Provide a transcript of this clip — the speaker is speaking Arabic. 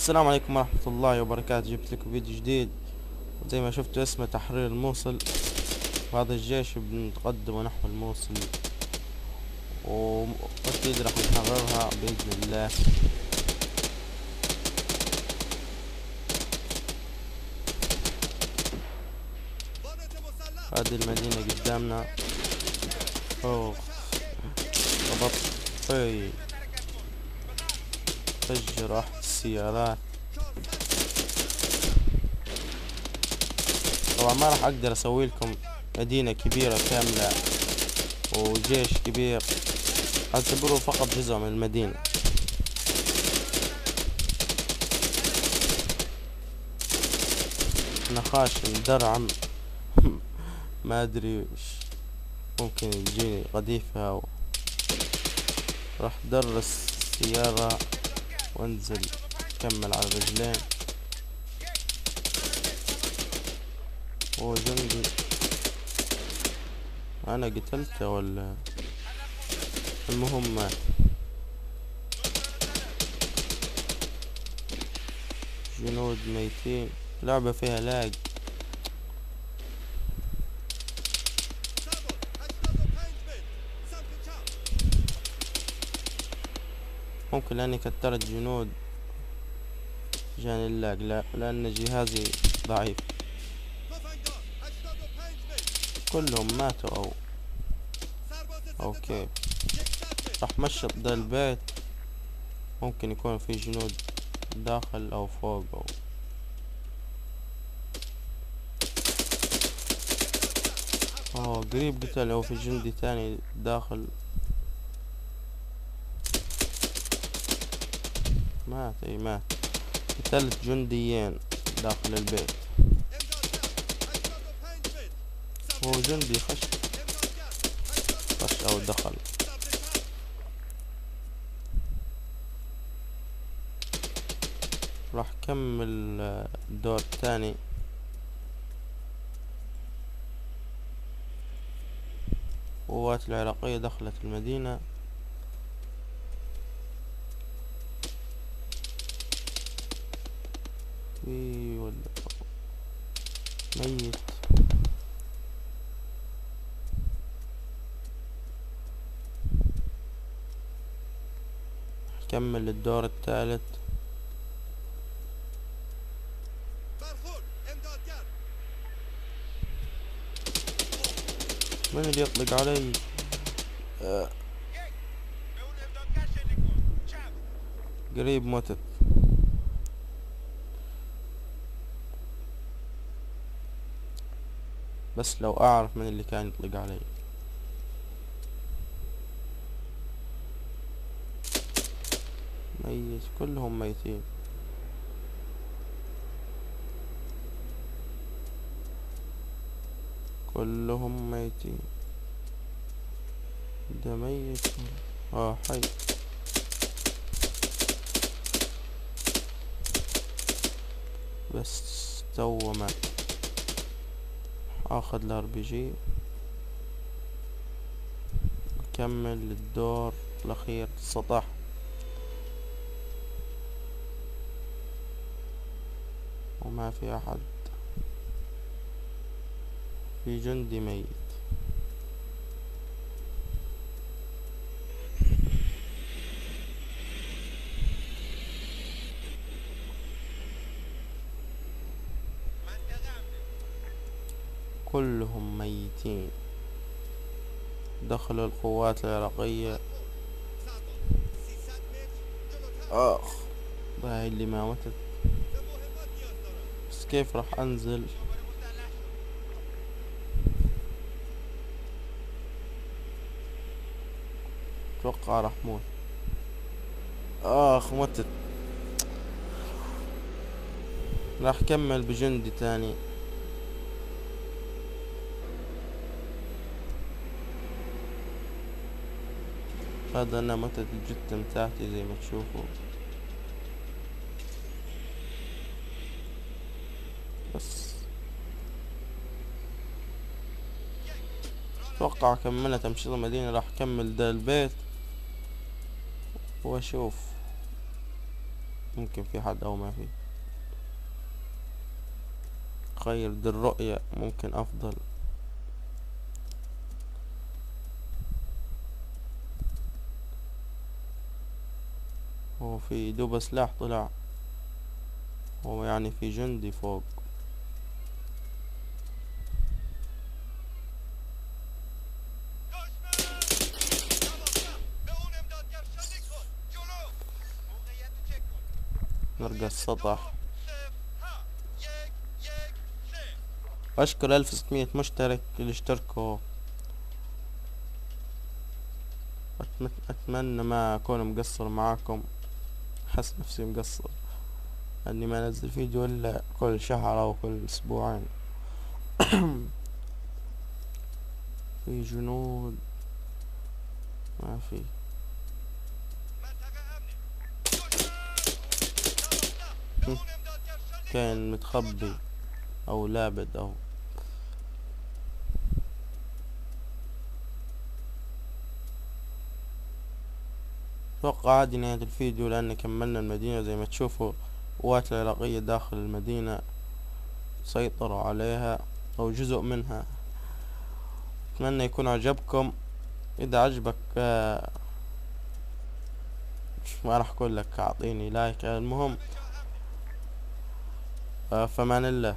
السلام عليكم ورحمة الله وبركاته. جبت لكم فيديو جديد زي ما شفتوا اسمه تحرير الموصل. وهذا الجيش بنتقدم نحو الموصل وأكيد راح نحررها بإذن الله. هذه المدينة قدامنا. أوه ضبط فجر أحد السيارات. طبعا ما راح اقدر اسوي لكم مدينة كبيرة كاملة وجيش كبير، اعتبروه فقط جزء من المدينة. نخاش ندرعم ما ادري وش ممكن يجيني قذيفة راح درس السيارة وانزل كمل على الرجلين. هو جندي انا قتلته ولا؟ المهم جنود ميتين. لعبة فيها لاج. ممكن لاني كترت جنود جاني اللاج، لا لان جهازي ضعيف. كلهم ماتوا او اوكي. راح مشط ده البيت، ممكن يكون في جنود داخل او فوق او قريب قتل او في جندي تاني داخل. مات مات. قتلت جنديين داخل البيت. هو جندي خش او دخل. راح كمل الدور الثاني. قوات العراقية دخلت المدينة. ولا ميت. كمل الدور الثالث. من اللي يطلق علي؟ قريب متت. بس لو اعرف من اللي كان يطلق علي. ميت. كلهم ميتين. كلهم ميتين. ده ميت. حي. بس تو مات. اخذ الار بي جي. نكمل الدور الاخير. السطح وما في احد. في جندي ميت. كلهم ميتين. دخلوا القوات العراقية. باهي اللي ما ماتت. بس كيف راح انزل؟ اتوقع راح موت. متت. راح كمل بجندي تاني. هذا انا متت الجثة متاعتي زي ما تشوفوا. بس اتوقع كملت تمشيط المدينة. راح اكمل ده البيت واشوف. ممكن في حد او ما في. خير دي الرؤية ممكن افضل. هو في دوبة سلاح طلع. هو يعني في جندي فوق. نرجع السطح. اشكر 1600 مشترك اللي اشتركوا. اتمنى ما اكون مقصر معاكم. حس نفسي مقصر اني ما انزل فيديو الا كل شهر او كل اسبوعين. في جنود ما في. كان متخبي او لابد او. اتوقع عادي نهاية الفيديو لان كملنا المدينة زي ما تشوفوا. قوات العراقية داخل المدينة سيطروا عليها او جزء منها. اتمنى يكون عجبكم. اذا عجبك ما راح اقول لك اعطيني لايك. المهم فمان الله.